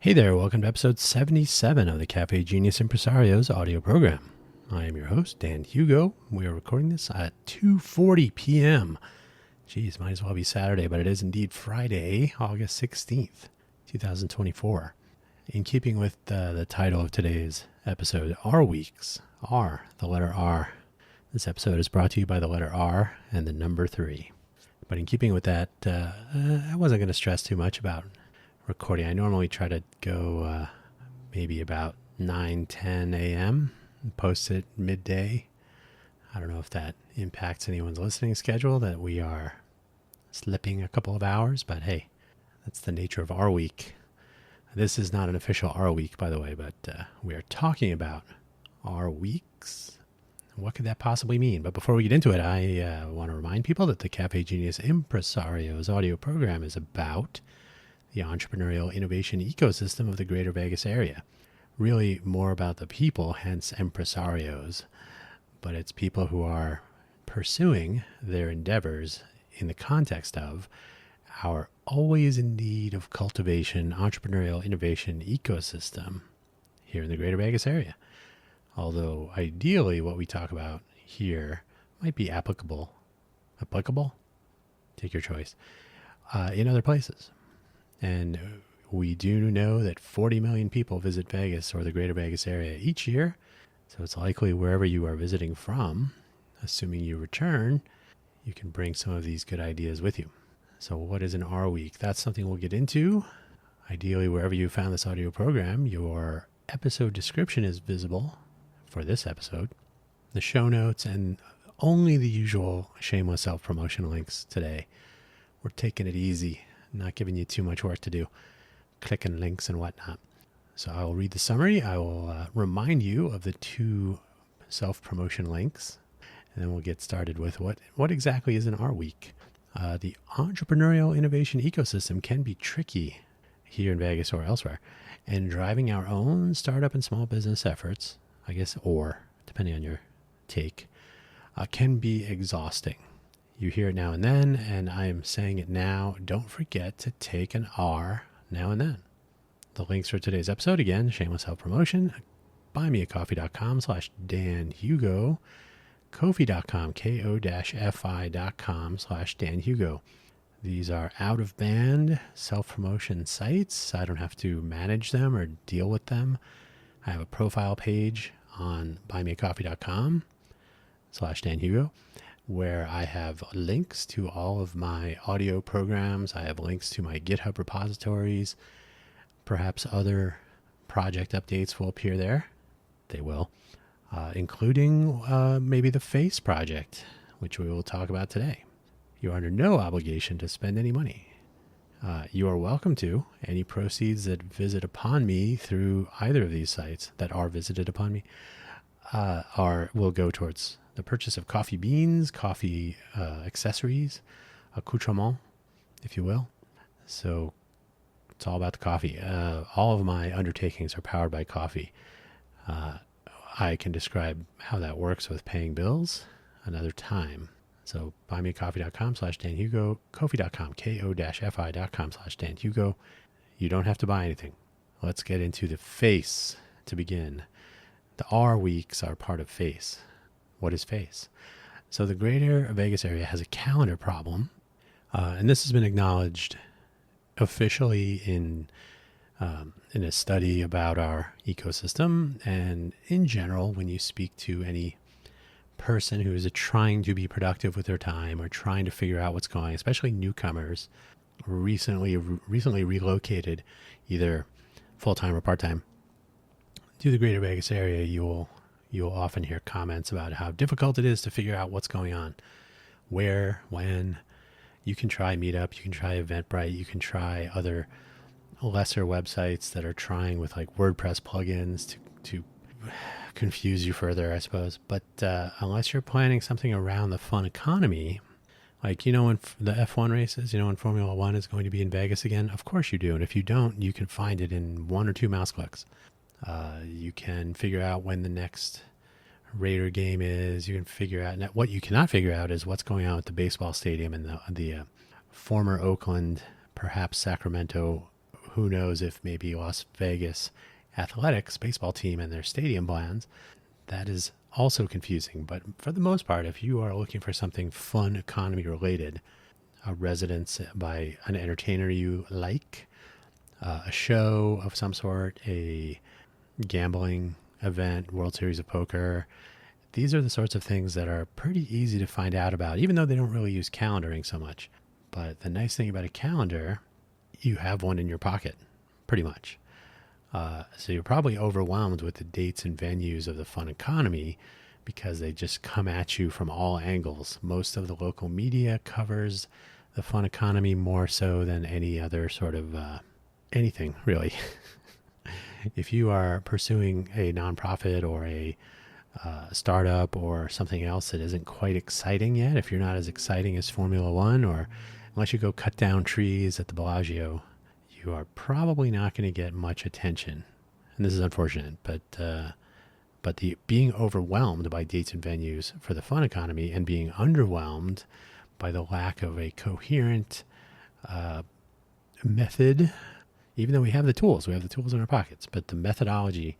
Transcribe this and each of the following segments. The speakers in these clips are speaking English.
Hey there, welcome to episode 77 of the Cafe Genius Impresario's audio program. I am your host, Dan Hugo. We are recording this at 2:40 p.m. Geez, might as well be Saturday, but it is indeed Friday, August 16th, 2024. In keeping with the title of today's episode, R Weeks, R, the letter R. This episode is brought to you by the letter R and the number 3. But in keeping with that, I wasn't going to stress too much about recording. I normally try to go maybe about 9-10 a.m. and post it midday. I don't know if that impacts anyone's listening schedule, that we are slipping a couple of hours, but hey, that's the nature of our week. This is not an official R week, by the way, but we are talking about R weeks. What could that possibly mean? But before we get into it, I want to remind people that the Cafe Genius Impresario's audio program is about the entrepreneurial innovation ecosystem of the greater Vegas area. Really more about the people, hence impresarios, but it's people who are pursuing their endeavors in the context of our always in need of cultivation entrepreneurial innovation ecosystem here in the greater Vegas area. Although ideally what we talk about here might be applicable, take your choice, in other places. And we do know that 40 million people visit Vegas or the greater Vegas area each year. So it's likely wherever you are visiting from, assuming you return, you can bring some of these good ideas with you. So what is an R week? That's something we'll get into. Ideally, wherever you found this audio program, your episode description is visible for this episode, the show notes, and only the usual shameless self-promotion links today. We're taking it easy. Not giving you too much work to do, clicking links and whatnot. So I will read the summary. I will remind you of the 2 self-promotion links, and then we'll get started with what exactly is an R week. The entrepreneurial innovation ecosystem can be tricky here in Vegas or elsewhere, and driving our own startup and small business efforts, I guess, or depending on your take, can be exhausting. You hear it now and then, and I am saying it now. Don't forget to take an R now and then. The links for today's episode, again, shameless self-promotion, buymeacoffee.com/DanHugo, Ko-fi.com, ko-fi.com/DanHugo. These are out-of-band self-promotion sites. I don't have to manage them or deal with them. I have a profile page on buymeacoffee.com/DanHugo, where I have links to all of my audio programs. I have links to my GitHub repositories. Perhaps other project updates will appear there. They will, including maybe the FACE project, which we will talk about today. You are under no obligation to spend any money. You are welcome to. Any proceeds that visit upon me through either of these sites that are visited upon me will go towards the purchase of coffee beans, coffee accessories, accoutrement, if you will. So it's all about the coffee. All of my undertakings are powered by coffee. I can describe how that works with paying bills another time. So buymeacoffee.com/DanHugo, Ko-fi.com, ko-fi.com/DanHugo. You don't have to buy anything. Let's get into the FACE to begin. The R weeks are part of FACE. What is FACE? So the greater Vegas area has a calendar problem, and this has been acknowledged officially in a study about our ecosystem. And in general, when you speak to any person who is trying to be productive with their time or trying to figure out what's going on, especially newcomers, recently relocated, either full-time or part-time, to the greater Vegas area, you'll often hear comments about how difficult it is to figure out what's going on, where, when. You can try Meetup, you can try Eventbrite, you can try other lesser websites that are trying with like WordPress plugins to confuse you further, I suppose. But unless you're planning something around the fun economy, like, when the F1 races, when Formula One is going to be in Vegas again, of course you do. And if you don't, you can find it in 1 or 2 mouse clicks. You can figure out when the next Raider game is. You can figure out what you cannot figure out is what's going on at the baseball stadium and the former Oakland, perhaps Sacramento, who knows if maybe Las Vegas Athletics baseball team and their stadium plans, that is also confusing. But for the most part, if you are looking for something fun economy related, a residence by an entertainer you like, a show of some sort, a gambling event, World Series of Poker, these are the sorts of things that are pretty easy to find out about, even though they don't really use calendaring so much. But the nice thing about a calendar, you have one in your pocket, pretty much. So you're probably overwhelmed with the dates and venues of the fun economy because they just come at you from all angles. Most of the local media covers the fun economy more so than any other sort of anything, really. If you are pursuing a nonprofit or a startup or something else that isn't quite exciting yet, if you're not as exciting as Formula One, or unless you go cut down trees at the Bellagio, you are probably not going to get much attention. And this is unfortunate, but the being overwhelmed by dates and venues for the fun economy and being underwhelmed by the lack of a coherent method, even though we have the tools in our pockets, but the methodology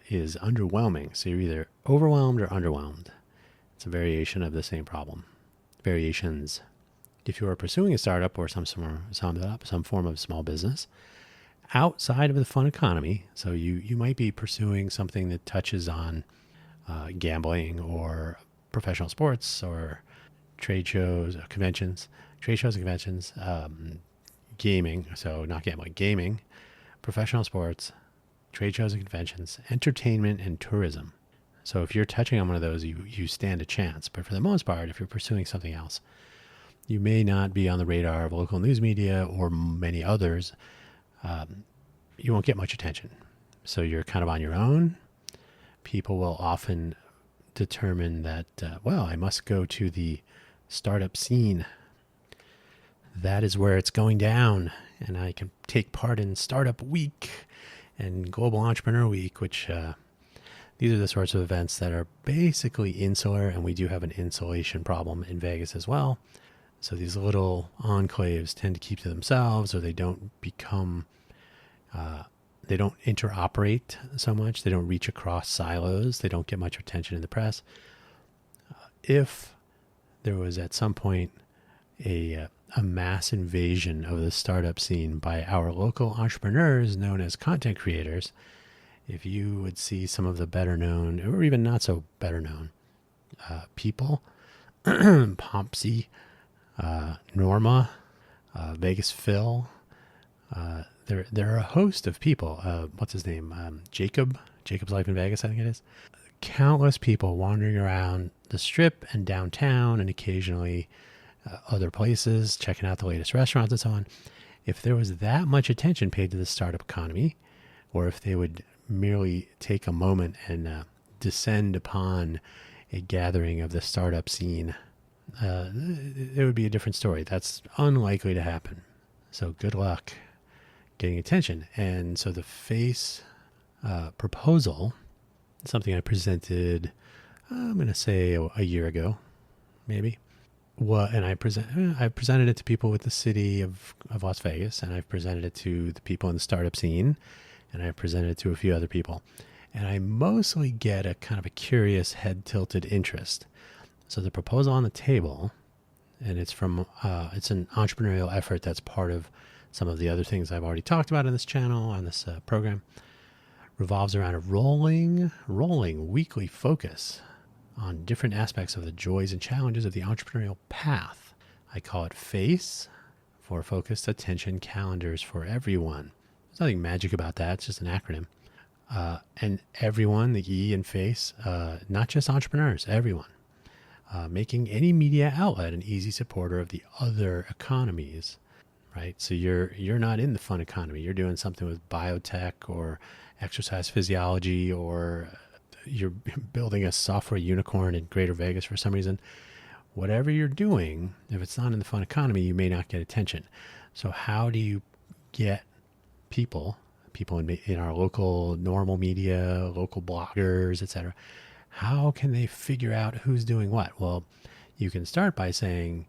is underwhelming. So you're either overwhelmed or underwhelmed. It's a variation of the same problem. Variations. If you are pursuing a startup or some form of small business outside of the fun economy, so you might be pursuing something that touches on gambling or professional sports or trade shows, conventions, gaming, so not gambling, gaming, professional sports, trade shows and conventions, entertainment, and tourism. So if you're touching on one of those, you stand a chance. But for the most part, if you're pursuing something else, you may not be on the radar of local news media or many others. You won't get much attention. So you're kind of on your own. People will often determine that, I must go to the startup scene. That is where it's going down. And I can take part in Startup Week and Global Entrepreneur Week, which these are the sorts of events that are basically insular, and we do have an insulation problem in Vegas as well. So these little enclaves tend to keep to themselves, or they don't become, they don't interoperate so much. They don't reach across silos. They don't get much attention in the press. If there was at some point a mass invasion of the startup scene by our local entrepreneurs known as content creators, if you would see some of the better known or even not so better known people, Pompsy, Norma, Vegas Phil, there are a host of people. What's his name? Jacob's Life in Vegas, I think it is. Countless people wandering around the Strip and downtown and occasionally other places, checking out the latest restaurants and so on. If there was that much attention paid to the startup economy, or if they would merely take a moment and descend upon a gathering of the startup scene, it would be a different story. That's unlikely to happen. So good luck getting attention. And so the FACE proposal, something I presented, I'm going to say a year ago, maybe. And I presented it to people with the city of Las Vegas, and I've presented it to the people in the startup scene, and I presented it to a few other people. And I mostly get a kind of a curious head-tilted interest. So the proposal on the table, and it's from it's an entrepreneurial effort that's part of some of the other things I've already talked about on this channel, on this program, revolves around a rolling weekly focus on different aspects of the joys and challenges of the entrepreneurial path. I call it FACE, for Focused Attention Calendars for Everyone. There's nothing magic about that. It's just an acronym. And everyone, the E in FACE, not just entrepreneurs, everyone. Making any media outlet an easy supporter of the other economies, right? So you're not in the fun economy. You're doing something with biotech or exercise physiology, or you're building a software unicorn in Greater Vegas for some reason. Whatever you're doing, if it's not in the fun economy, you may not get attention. So how do you get people in our local normal media, local bloggers, etc., how can they figure out who's doing what? Well, you can start by saying,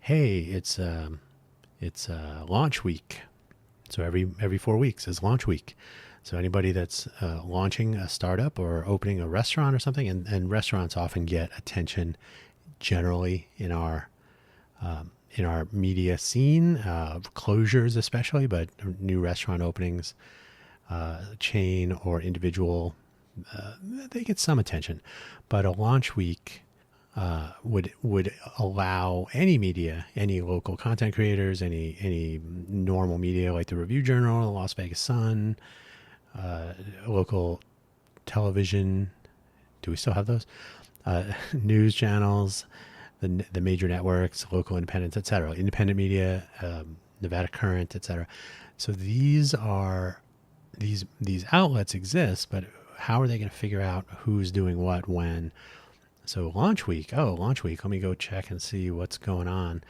hey, it's launch week. So every 4 weeks is launch week. So anybody that's launching a startup or opening a restaurant or something, and restaurants often get attention generally in our media scene, closures especially, but new restaurant openings, chain or individual, they get some attention. But a launch week would allow any media, any local content creators, any normal media like the Review Journal, the Las Vegas Sun, local television. Do we still have those? News channels, the major networks, local independents, etc. Independent media, Nevada Current, etc. So these outlets exist, but how are they going to figure out who's doing what when? So launch week, let me go check and see what's going on.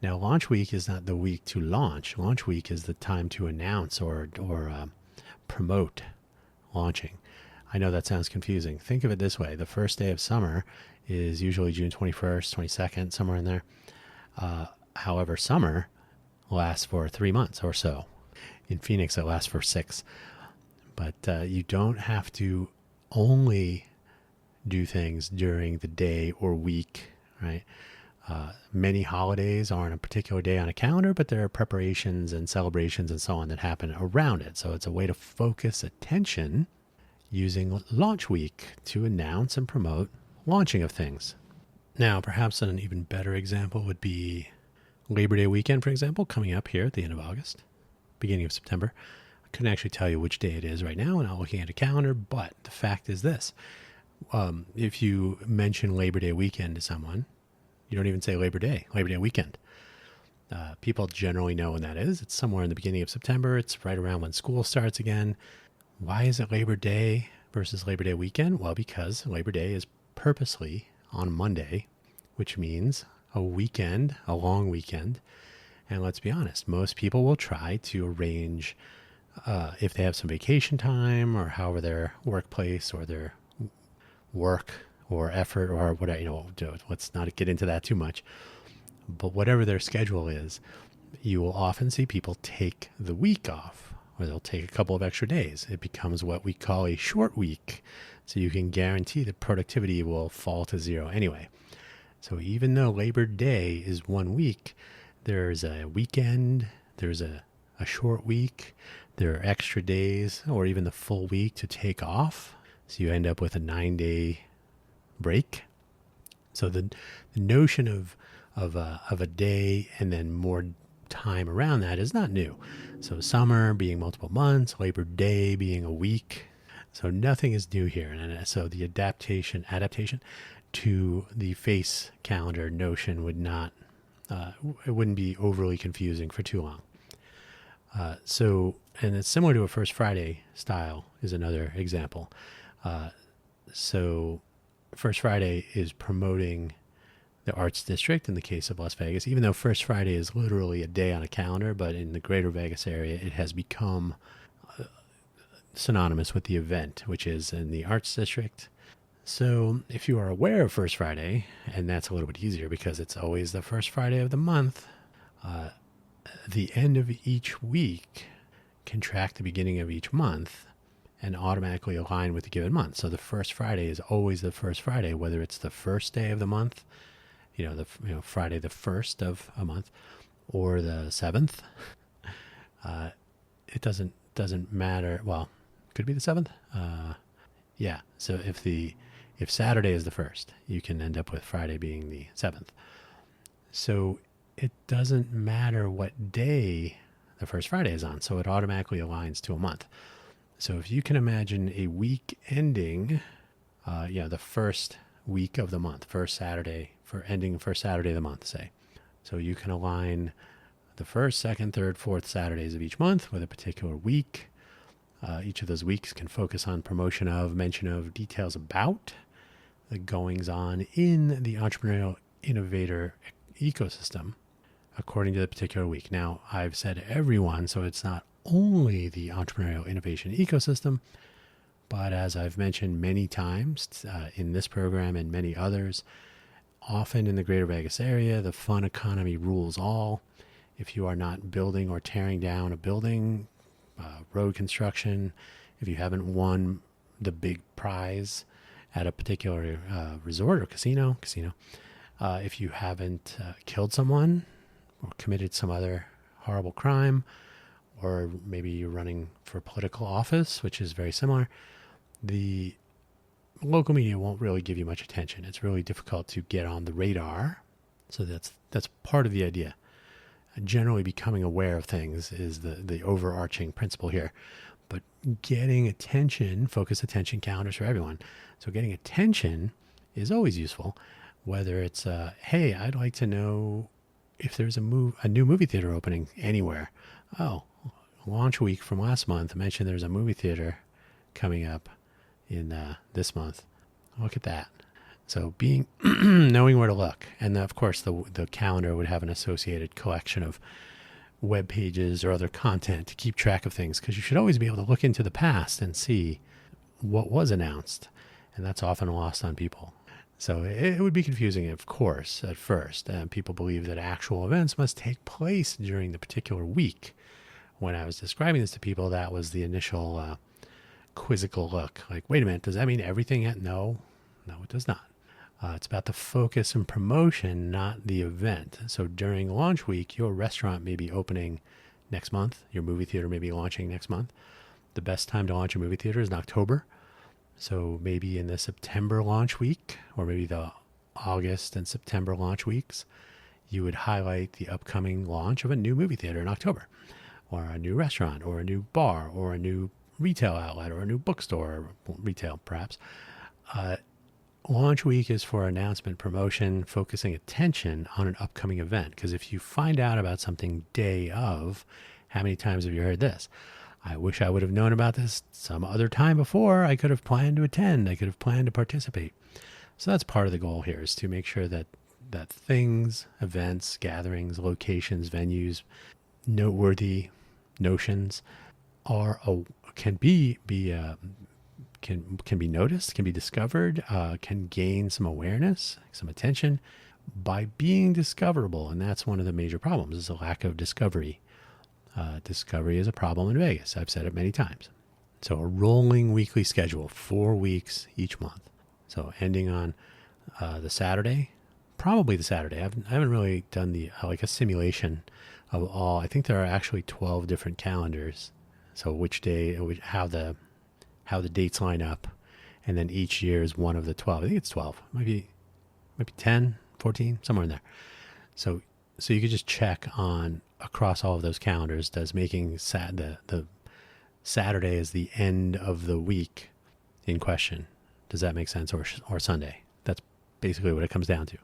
Now, launch week is not the week to launch. Launch week is the time to announce or promote launching. I know that sounds confusing. Think of it this way. The first day of summer is usually June 21st, 22nd, somewhere in there. However, summer lasts for 3 months or so. In Phoenix, it lasts for 6. But you don't have to only do things during the day or week, right? Many holidays aren't a particular day on a calendar, but there are preparations and celebrations and so on that happen around it. So it's a way to focus attention using launch week to announce and promote launching of things. Now, perhaps an even better example would be Labor Day weekend, for example, coming up here at the end of August, beginning of September. I couldn't actually tell you which day it is right now, and not looking at a calendar, but the fact is this. If you mention Labor Day weekend to someone, you don't even say Labor Day weekend. People generally know when that is. It's somewhere in the beginning of September. It's right around when school starts again. Why is it Labor Day versus Labor Day weekend? Well, because Labor Day is purposely on Monday, which means a weekend, a long weekend. And let's be honest, most people will try to arrange, if they have some vacation time or however their workplace or their work or effort or whatever, let's not get into that too much. But whatever their schedule is, you will often see people take the week off, or they'll take a couple of extra days. It becomes what we call a short week. So you can guarantee that productivity will fall to zero anyway. So even though Labor Day is 1 week, there's a weekend, there's a short week, there are extra days or even the full week to take off. So you end up with a 9-day break. So the notion of a day and then more time around that is not new. So summer being multiple months, Labor Day being a week. So nothing is new here. And so the adaptation to the face calendar notion would not, it wouldn't be overly confusing for too long. And it's similar to a First Friday style is another example. So First Friday is promoting the Arts District in the case of Las Vegas, even though First Friday is literally a day on a calendar, but in the greater Vegas area, it has become synonymous with the event, which is in the Arts District. So if you are aware of First Friday, and that's a little bit easier because it's always the first Friday of the month, the end of each week can track the beginning of each month and automatically align with the given month. So the first Friday is always the first Friday, whether it's the first day of the month, Friday the 1st of a month, or the 7th. It doesn't matter. Well, could be the 7th. Yeah. So if Saturday is the 1st, you can end up with Friday being the 7th. So it doesn't matter what day the first Friday is on. So it automatically aligns to a month. So if you can imagine a week ending, the first week of the month, first Saturday, for ending first Saturday of the month, say. So you can align the first, second, third, fourth Saturdays of each month with a particular week. Each of those weeks can focus on promotion of, mention of, details about the goings on in the entrepreneurial innovator ecosystem according to the particular week. Now, I've said everyone, so it's not only the entrepreneurial innovation ecosystem, but as I've mentioned many times in this program and many others, often in the greater Vegas area, the fun economy rules all. if you are not building or tearing down a building, road construction, if you haven't won the big prize at a particular resort or casino, if you haven't killed someone or committed some other horrible crime, or maybe you're running for political office, which is very similar, the local media won't really give you much attention. It's really difficult to get on the radar. So that's part of the idea. Generally becoming aware of things is the overarching principle here. But getting attention, focused attention calendars for everyone. So getting attention is always useful, whether it's, hey, I'd like to know if there's a new movie theater opening anywhere. Oh, launch week from last month mentioned there's a movie theater coming up in this month. Look at that. So knowing where to look. And of course, the calendar would have an associated collection of web pages or other content to keep track of things, because you should always be able to look into the past and see what was announced. And that's often lost on people. So it would be confusing, of course, at first. People believe that actual events must take place during the particular week. When I was describing this to people, that was the initial quizzical look. Like, wait a minute, does that mean everything? No, it does not. It's about the focus and promotion, not the event. So during launch week, your restaurant may be opening next month. Your movie theater may be launching next month. The best time to launch a movie theater is in October. So maybe in the September launch week, or maybe the August and September launch weeks, you would highlight the upcoming launch of a new movie theater in October, or a new restaurant, or a new bar, or a new retail outlet, or a new bookstore, retail perhaps. Launch week is for announcement, promotion, focusing attention on an upcoming event. Because if you find out about something day of, how many times have you heard this? I wish I would have known about this some other time before. I could have planned to attend. I could have planned to participate. So that's part of the goal here, is to make sure that things, events, gatherings, locations, venues, noteworthy notions can be noticed, can be discovered, can gain some awareness, some attention by being discoverable. And that's one of the major problems, is a lack of discovery. Discovery is a problem in Vegas. I've said it many times. So a rolling weekly schedule, 4 weeks each month. So ending on the Saturday, probably the Saturday. I haven't really done like a simulation of all. I think there are actually 12 different calendars. So which day, how the dates line up, and then each year is one of the 12. I think it's 12. Maybe 10, 14, somewhere in there. So you could just check on across all of those calendars. Does making the Saturday as the end of the week in question, does that make sense? Or Sunday? That's basically what it comes down to.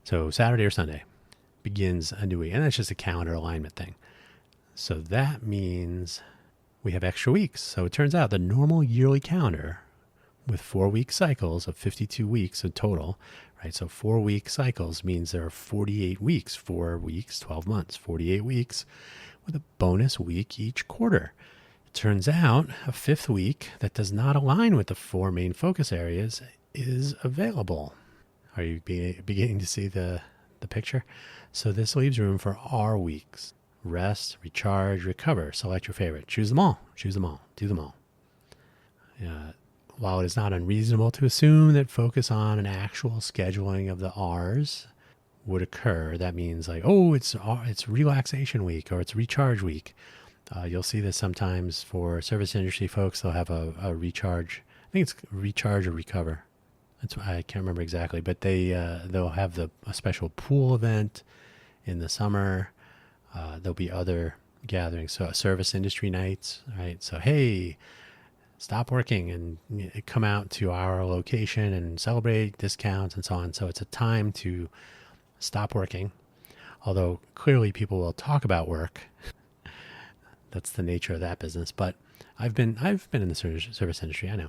So Saturday or Sunday begins a new week, and that's just a calendar alignment thing. So that means we have extra weeks. So it turns out the normal yearly calendar with 4-week cycles of 52 weeks in total, right? So 4-week cycles means there are 48 weeks, 4 weeks, 12 months, 48 weeks with a bonus week each quarter. It turns out a 5th week that does not align with the 4 main focus areas is available. Are you beginning to see the picture? So this leaves room for R weeks. Rest, recharge, recover. Select your favorite. Choose them all. Do them all. While it is not unreasonable to assume that focus on an actual scheduling of the R's would occur, that means like, oh, it's relaxation week or it's recharge week. You'll see this sometimes for service industry folks. They'll have a recharge. I think it's recharge or recover. I can't remember exactly, but they'll have a special pool event in the summer. There'll be other gatherings, so service industry nights, right? So, hey, stop working and come out to our location and celebrate discounts and so on. So it's a time to stop working, although clearly people will talk about work. That's the nature of that business. But I've been in the service industry, I know.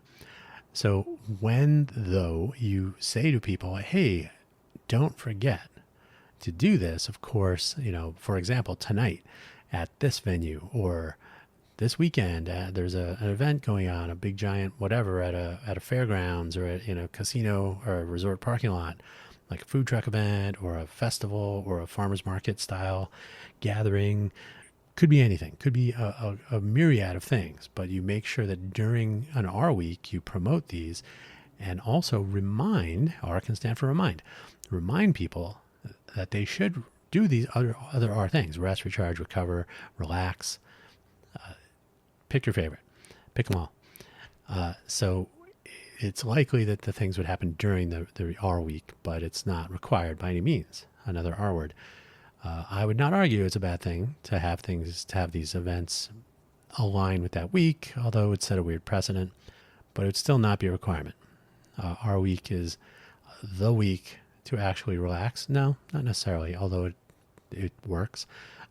So when, though, you say to people, hey, don't forget to do this, of course, for example, tonight at this venue or this weekend, there's an event going on, a big giant whatever at a fairgrounds or in a casino or a resort parking lot. like a food truck event or a festival or a farmer's market style gathering. Could be anything, could be a myriad of things, but you make sure that during an R week, you promote these and also remind, R can stand for remind people that they should do these other R things: rest, recharge, recover, relax. Pick your favorite, pick them all. So it's likely that the things would happen during the R week, but it's not required by any means. Another R word. I would not argue it's a bad thing to have these events align with that week, although it would set a weird precedent, but it would still not be a requirement. Our week is the week to actually relax. No, not necessarily, although it works.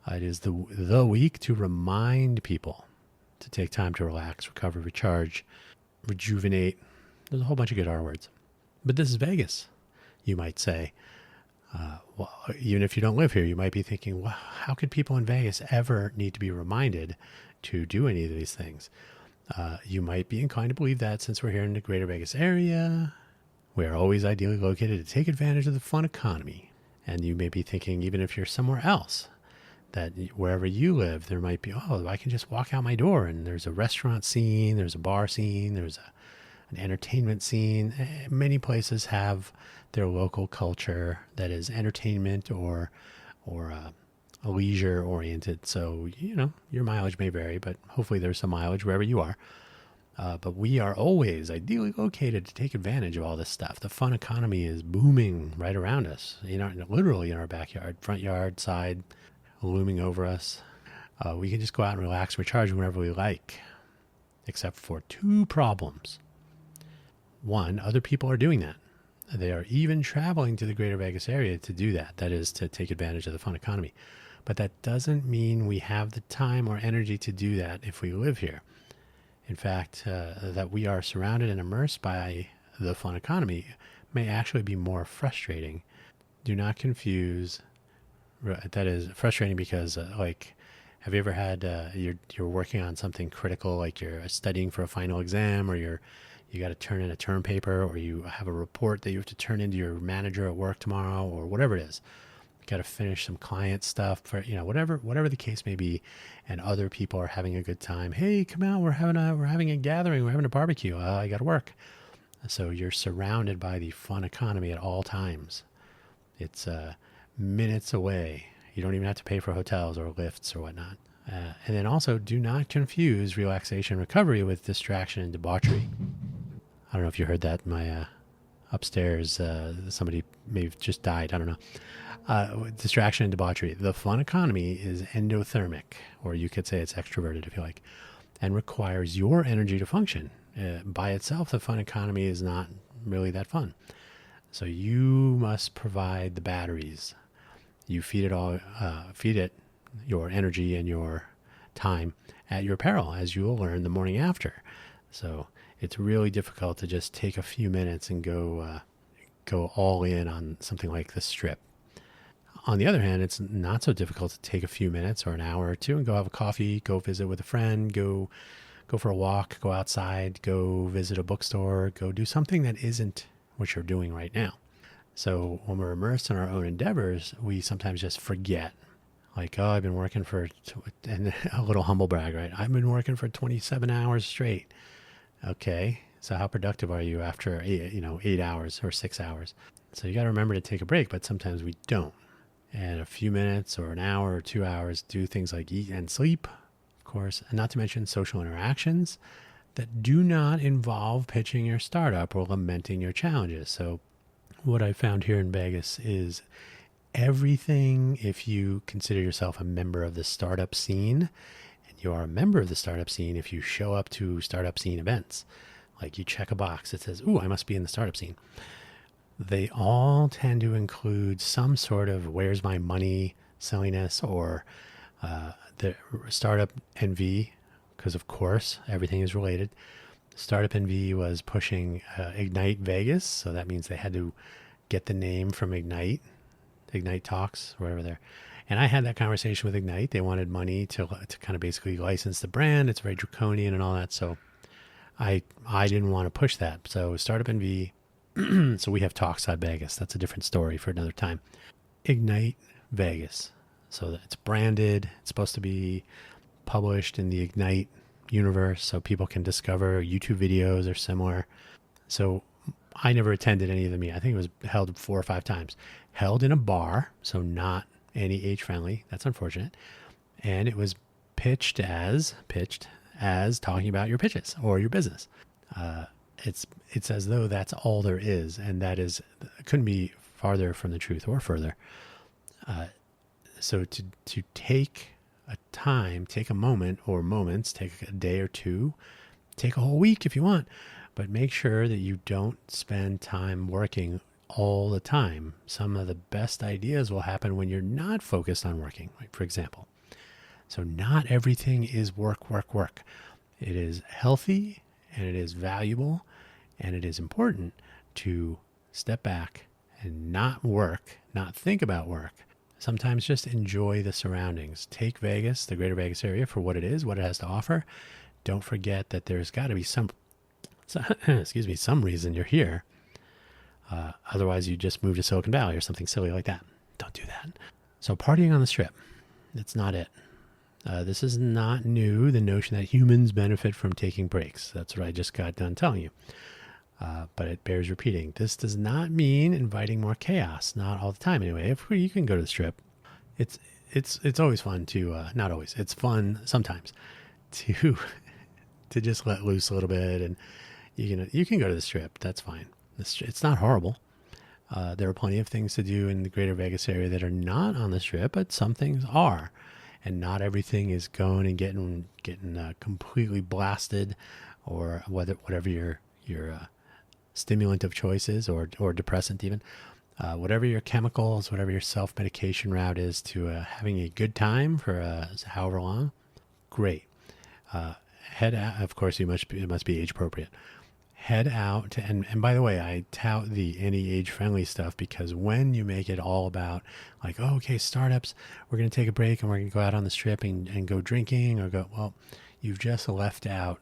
It is the week to remind people to take time to relax, recover, recharge, rejuvenate. There's a whole bunch of good R words. But this is Vegas, you might say. Well, even if you don't live here, you might be thinking, well, how could people in Vegas ever need to be reminded to do any of these things? You might be inclined to believe that since we're here in the greater Vegas area, we are always ideally located to take advantage of the fun economy. And you may be thinking, even if you're somewhere else, that wherever you live, there might be, oh, I can just walk out my door and there's a restaurant scene, there's a bar scene, there's an entertainment scene. Many places have their local culture that is entertainment or leisure oriented. So, your mileage may vary, but hopefully there's some mileage wherever you are. But we are always ideally located to take advantage of all this stuff. The fun economy is booming right around us, literally in our backyard, front yard, side, looming over us. We can just go out and relax, recharge whenever we like, except for two problems. One, other people are doing that. They are even traveling to the greater Vegas area to do that. That is to take advantage of the fun economy. But that doesn't mean we have the time or energy to do that if we live here. In fact, that we are surrounded and immersed by the fun economy may actually be more frustrating. Do not confuse. That is frustrating because, have you ever had you're working on something critical, like you're studying for a final exam, or you got to turn in a term paper, or you have a report that you have to turn into your manager at work tomorrow, or whatever it is. You got to finish some client stuff for, whatever the case may be, and other people are having a good time. Hey, come out, we're having a gathering, we're having a barbecue. I got to work. So you're surrounded by the fun economy at all times. It's minutes away. You don't even have to pay for hotels or lifts or whatnot. And then also, do not confuse relaxation and recovery with distraction and debauchery. I don't know if you heard that. My upstairs, somebody may have just died. I don't know. Distraction and debauchery. The fun economy is endothermic, or you could say it's extroverted if you like, and requires your energy to function. By itself, the fun economy is not really that fun. So you must provide the batteries. You feed it your energy and your time at your peril, as you will learn the morning after. So it's really difficult to just take a few minutes and go all in on something like the Strip. On the other hand, it's not so difficult to take a few minutes or an hour or two and go have a coffee, go visit with a friend, go for a walk, go outside, go visit a bookstore, go do something that isn't what you're doing right now. So when we're immersed in our own endeavors, we sometimes just forget. Like, I've been working and a little humble brag, right? I've been working for 27 hours straight. Okay, so how productive are you after 8 hours or 6 hours? So you got to remember to take a break, but sometimes we don't. And a few minutes or an hour or 2 hours, do things like eat and sleep, of course, and not to mention social interactions that do not involve pitching your startup or lamenting your challenges. So what I found here in Vegas is everything, if you consider yourself a member of the startup scene, and you are a member of the startup scene if you show up to startup scene events, like you check a box that says, ooh, I must be in the startup scene. They all tend to include some sort of where's my money silliness, or the startup envy, because of course everything is related. Startup envy was pushing Ignite Vegas, so that means they had to get the name from Ignite Talks, whatever they're. And I had that conversation with Ignite. They wanted money to kind of basically license the brand. It's very draconian and all that. So I didn't want to push that. So startup envy So we have Talkside Vegas. That's a different story for another time. Ignite Vegas. So it's branded. It's supposed to be published in the Ignite universe so people can discover YouTube videos or similar. So I never attended any of the meetings. I think it was held 4 or 5 times. Held in a bar, so not any age friendly. That's unfortunate. And it was pitched as talking about your pitches or your business. It's as though that's all there is, and that is couldn't be farther from the truth or further. So to take a time, take a moment or moments, take a day or two, take a whole week if you want, but make sure that you don't spend time working all the time. Some of the best ideas will happen when you're not focused on working, like for example. So not everything is work, work, work. It is healthy and it is valuable and it is important to step back and not work, not think about work. Sometimes just enjoy the surroundings. Take Vegas, the greater Vegas area, for what it is, what it has to offer. Don't forget that there's got to be some reason you're here. Otherwise, you just move to Silicon Valley or something silly like that. Don't do that. So partying on the Strip, that's not it. This is not new, the notion that humans benefit from taking breaks. That's what I just got done telling you. But it bears repeating. This does not mean inviting more chaos. Not all the time, anyway. If you can go to the Strip, it's always fun to not always. It's fun sometimes to just let loose a little bit, and you can go to the Strip. That's fine. It's not horrible. There are plenty of things to do in the greater Vegas area that are not on the Strip, but some things are, and not everything is going and getting completely blasted, or whatever your stimulant of choice is, or depressant even, whatever your chemicals, whatever your self-medication route is to having a good time for however long, great. Head out, of course, it must be age appropriate. Head out, and by the way, I tout the any age friendly stuff because when you make it all about like, oh, okay, startups, we're going to take a break and we're going to go out on the Strip and go drinking you've just left out,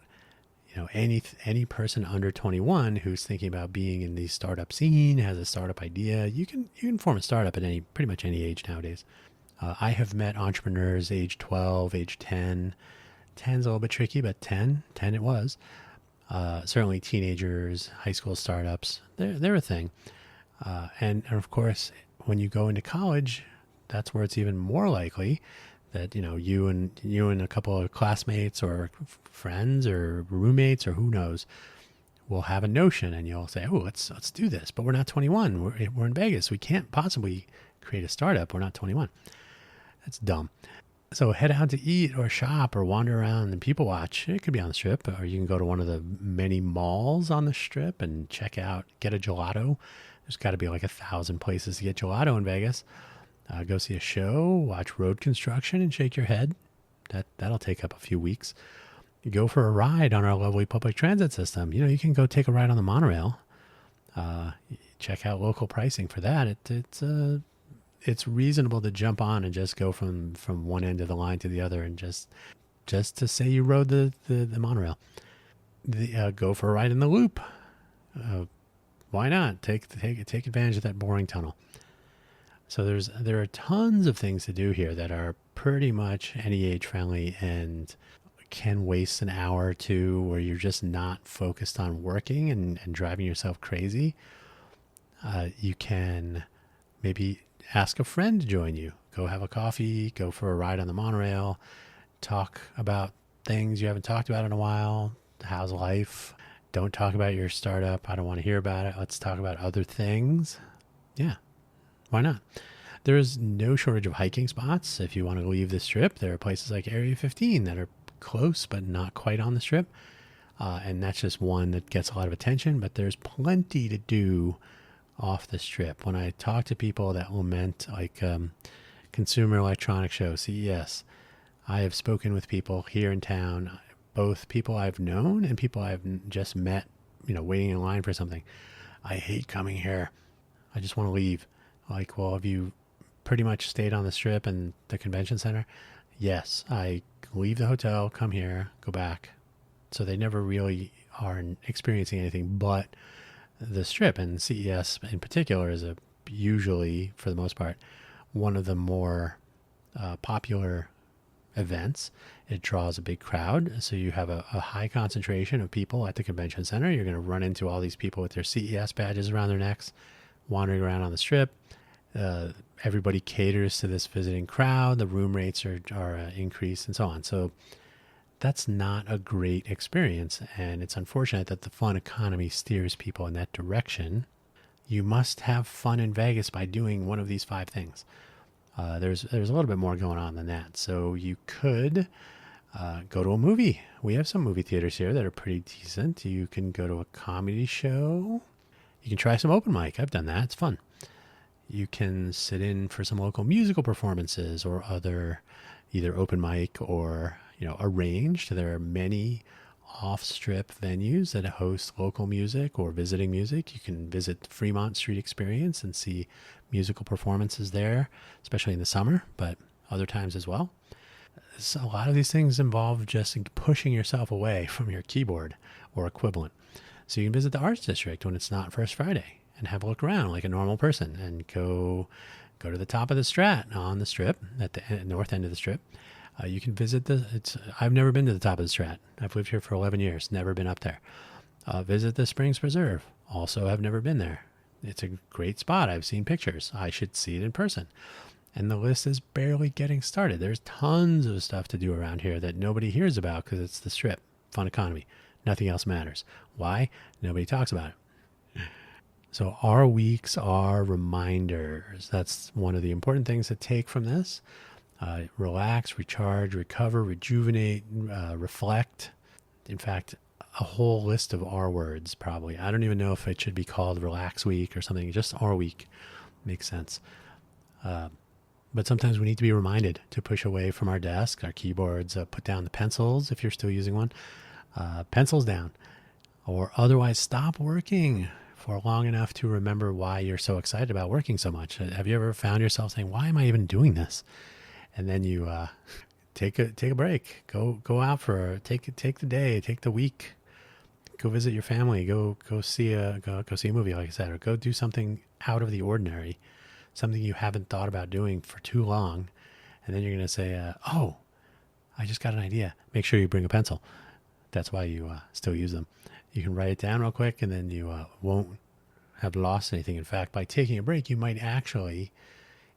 any person under 21 who's thinking about being in the startup scene, has a startup idea. You can form a startup at pretty much any age nowadays. I have met entrepreneurs age 12, age 10. 10's a little bit tricky, but 10 it was. Certainly teenagers, high school startups, they're a thing. And of course, when you go into college, that's where it's even more likely that, you and a couple of classmates or friends or roommates or who knows will have a notion, and you'll say, oh, let's do this. But we're not 21. We're in Vegas. We can't possibly create a startup. We're not 21. That's dumb. So head out to eat or shop or wander around and people watch. It could be on the Strip, or you can go to one of the many malls on the Strip and get a gelato. There's got to be like 1,000 places to get gelato in Vegas. Go see a show, watch road construction and shake your head. That'll take up a few weeks. Go for a ride on our lovely public transit system. You can go take a ride on the monorail. Check out local pricing for that. It's reasonable to jump on and just go from one end of the line to the other and just to say you rode the monorail. Go for a ride in the loop. Why not? Take advantage of that boring tunnel. So there are tons of things to do here that are pretty much any age friendly and can waste an hour or two where you're just not focused on working and driving yourself crazy. You can maybe ask a friend to join you. Go have a coffee, go for a ride on the monorail, talk about things you haven't talked about in a while. How's life? Don't talk about your startup. I don't want to hear about it. Let's talk about other things. Yeah, why not? There is no shortage of hiking spots. If you want to leave the Strip, there are places like Area 15 that are close but not quite on the Strip. And that's just one that gets a lot of attention, but there's plenty to do off the Strip. When I talk to people that lament like Consumer Electronics Show, CES, I have spoken with people here in town, both people I've known and people I've just met, waiting in line for something. I hate coming here. I just want to leave. Like, well, have you pretty much stayed on the Strip and the convention center? Yes, I leave the hotel, come here, go back. So they never really are experiencing anything but the Strip, and CES in particular is usually, for the most part, one of the more popular events. It draws a big crowd, so you have a high concentration of people at the convention center. You're going to run into all these people with their CES badges around their necks, wandering around on the Strip. Everybody caters to this visiting crowd. The room rates are increased and so on. So that's not a great experience, and it's unfortunate that the fun economy steers people in that direction. You must have fun in Vegas by doing one of these 5 things. There's a little bit more going on than that. So you could go to a movie. We have some movie theaters here that are pretty decent. You can go to a comedy show. You can try some open mic. I've done that. It's fun. You can sit in for some local musical performances or other either open mic or arranged. There are many off-strip venues that host local music or visiting music. You can visit Fremont Street Experience and see musical performances there, especially in the summer, but other times as well. So a lot of these things involve just pushing yourself away from your keyboard or equivalent. So you can visit the Arts District when it's not First Friday and have a look around like a normal person, and go to the top of the Strat on the Strip, at the north end of the Strip. You can visit I've never been to the top of the Strat. I've lived here for 11 years, never been up there. Visit the Springs Preserve. Also have never been there. It's a great spot. I've seen pictures. I should see it in person. And the list is barely getting started. There's tons of stuff to do around here that nobody hears about because it's the Strip. Fun economy. Nothing else matters. Why? Nobody talks about it. So our weeks are reminders. That's one of the important things to take from this. Relax, recharge, recover, rejuvenate, reflect. In fact, a whole list of R words probably. I don't even know if it should be called Relax Week or something. Just R Week makes sense. But sometimes we need to be reminded to push away from our desk, our keyboards, put down the pencils if you're still using one, pencils down, or otherwise stop working for long enough to remember why you're so excited about working so much. Have you ever found yourself saying, why am I even doing this? And then you take a break, go out take the day, take the week, go visit your family, go see a movie, like I said, or go do something out of the ordinary, something you haven't thought about doing for too long. And then you're going to say, oh, I just got an idea. Make sure you bring a pencil. That's why you still use them. You can write it down real quick, and then you won't have lost anything. In fact, by taking a break, you might actually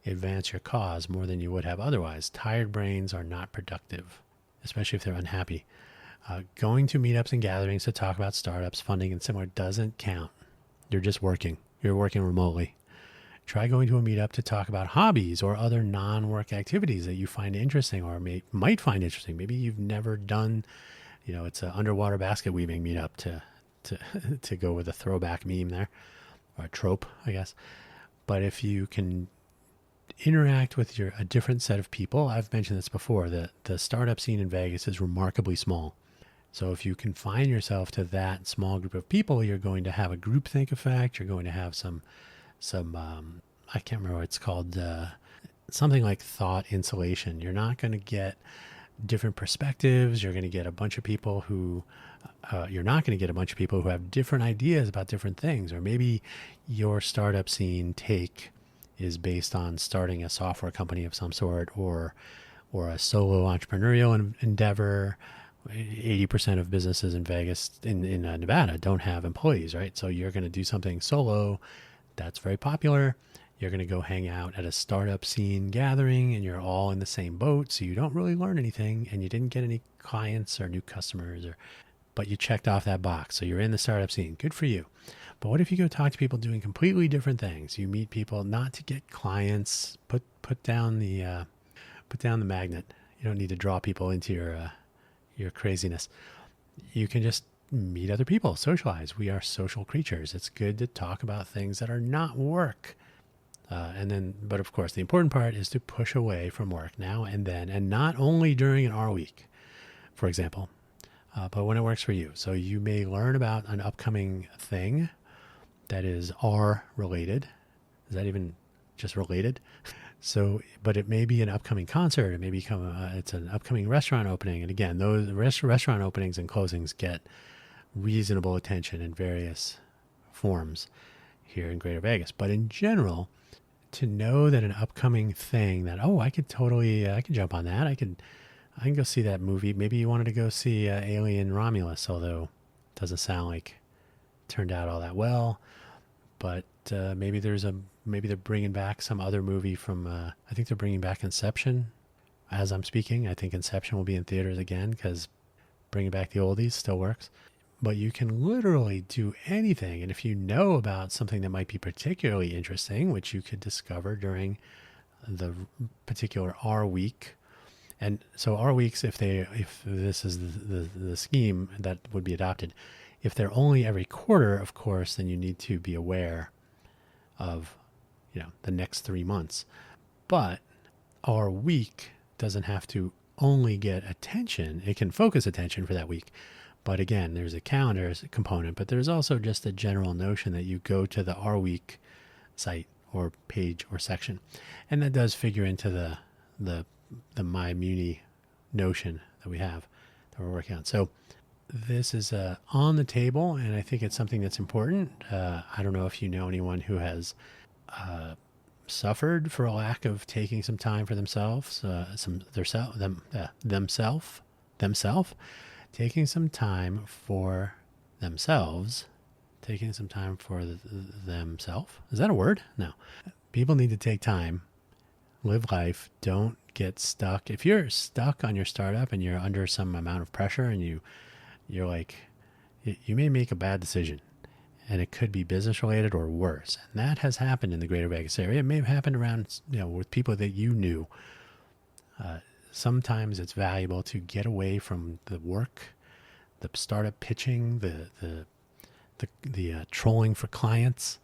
advance your cause more than you would have otherwise. Tired brains are not productive, especially if they're unhappy. Going to meetups and gatherings to talk about startups, funding, and similar doesn't count. You're just working. You're working remotely. Try going to a meetup to talk about hobbies or other non-work activities that you find interesting or might find interesting. Maybe you've never done, it's an underwater basket weaving meetup to go with a throwback meme there, or a trope, I guess. But if you can interact with a different set of people. I've mentioned this before, that the startup scene in Vegas is remarkably small. So if you confine yourself to that small group of people, you're going to have a groupthink effect. You're going to have some I can't remember what it's called, something like thought insulation. You're not going to get different perspectives. You're going to get a bunch of people who you're not going to get a bunch of people who have different ideas about different things. Or maybe your startup scene take is based on starting a software company of some sort, or a solo entrepreneurial endeavor. 80% of businesses in Vegas, in Nevada, don't have employees, right? So you're going to do something solo that's very popular. You're going to go hang out at a startup scene gathering, and you're all in the same boat, so you don't really learn anything, and you didn't get any clients or new customers, but you checked off that box. So you're in the startup scene. Good for you. But what if you go talk to people doing completely different things? You meet people not to get clients. Put down the magnet. You don't need to draw people into your craziness. You can just meet other people, socialize. We are social creatures. It's good to talk about things that are not work. But of course, the important part is to push away from work now and then, and not only during an R week, for example, but when it works for you. So you may learn about an upcoming thing that is R related. Is that even just related? So, but it may be an upcoming concert. It may become it's an upcoming restaurant opening. And again, those restaurant openings and closings get reasonable attention in various forms here in Greater Vegas. But in general, to know that an upcoming thing that, I could jump on that. I can go see that movie. Maybe you wanted to go see Alien Romulus, although it doesn't sound like it turned out all that well. But maybe they're bringing back some other movie from, I think they're bringing back Inception as I'm speaking. I think Inception will be in theaters again because bringing back the oldies still works. But you can literally do anything. And if you know about something that might be particularly interesting, which you could discover during the particular R week. And so R weeks, if this is the scheme that would be adopted, if they're only every quarter, of course, then you need to be aware of, the next 3 months. But our week doesn't have to only get attention. It can focus attention for that week. But again, there's a calendar component, but there's also just a general notion that you go to the R week site or page or section. And that does figure into the My Muni notion that we have, that we're working on. So this is on the table, and I think it's something that's important. I don't know if you know anyone who has suffered for a lack of taking some time for themselves, taking some time for themselves. Is that a word? No. People need to take time, live life, don't get stuck. If you're stuck on your startup and you're under some amount of pressure and you're like, you may make a bad decision, and it could be business related or worse. And that has happened in the Greater Vegas area. It may have happened around, with people that you knew. Sometimes it's valuable to get away from the work, the startup pitching, the trolling for clients.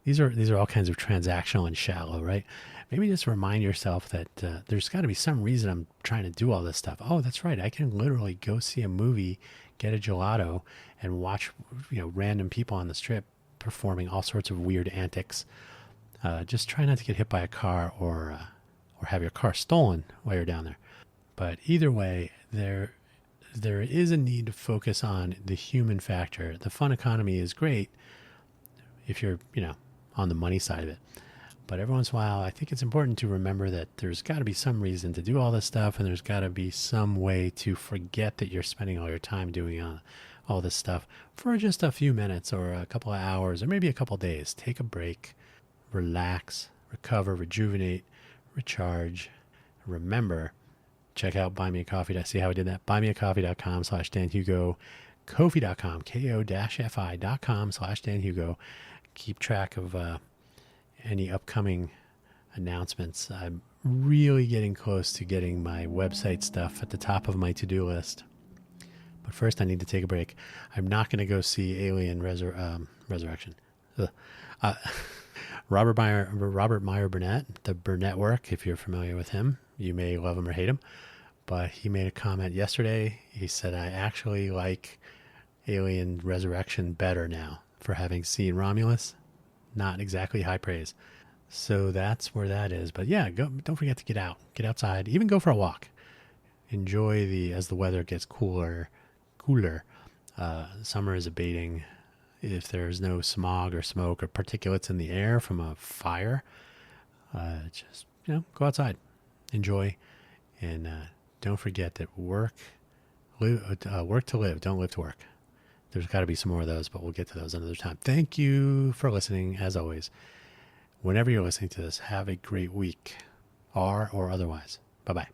These are all kinds of transactional and shallow, right? Maybe just remind yourself that there's got to be some reason I'm trying to do all this stuff. Oh, that's right. I can literally go see a movie, get a gelato, and watch random people on the strip performing all sorts of weird antics. Just try not to get hit by a car or have your car stolen while you're down there. But either way, there is a need to focus on the human factor. The fun economy is great if you're, on the money side of it. But every once in a while, I think it's important to remember that there's got to be some reason to do all this stuff, and there's got to be some way to forget that you're spending all your time doing all this stuff for just a few minutes or a couple of hours or maybe a couple of days. Take a break, relax, recover, rejuvenate, recharge. Remember, check out Buy Me a Coffee. See how I did that? buymeacoffee.com/DanHugo, Ko-fi.com, ko-fi.com/DanHugo. Keep track of any upcoming announcements. I'm really getting close to getting my website stuff at the top of my to-do list. But first, I need to take a break. I'm not going to go see Alien Resurrection. Robert Meyer Burnett, the Burnett work, if you're familiar with him, you may love him or hate him. But he made a comment yesterday. He said, I actually like Alien Resurrection better now for having seen Romulus. Not exactly high praise. So that's where that is. But yeah, don't forget to get outside, even go for a walk. Enjoy as the weather gets cooler. Summer is abating. If there's no smog or smoke or particulates in the air from a fire, just, go outside, enjoy. And don't forget that work to live, don't live to work. There's got to be some more of those, but we'll get to those another time. Thank you for listening, as always. Whenever you're listening to this, have a great week, or otherwise. Bye-bye.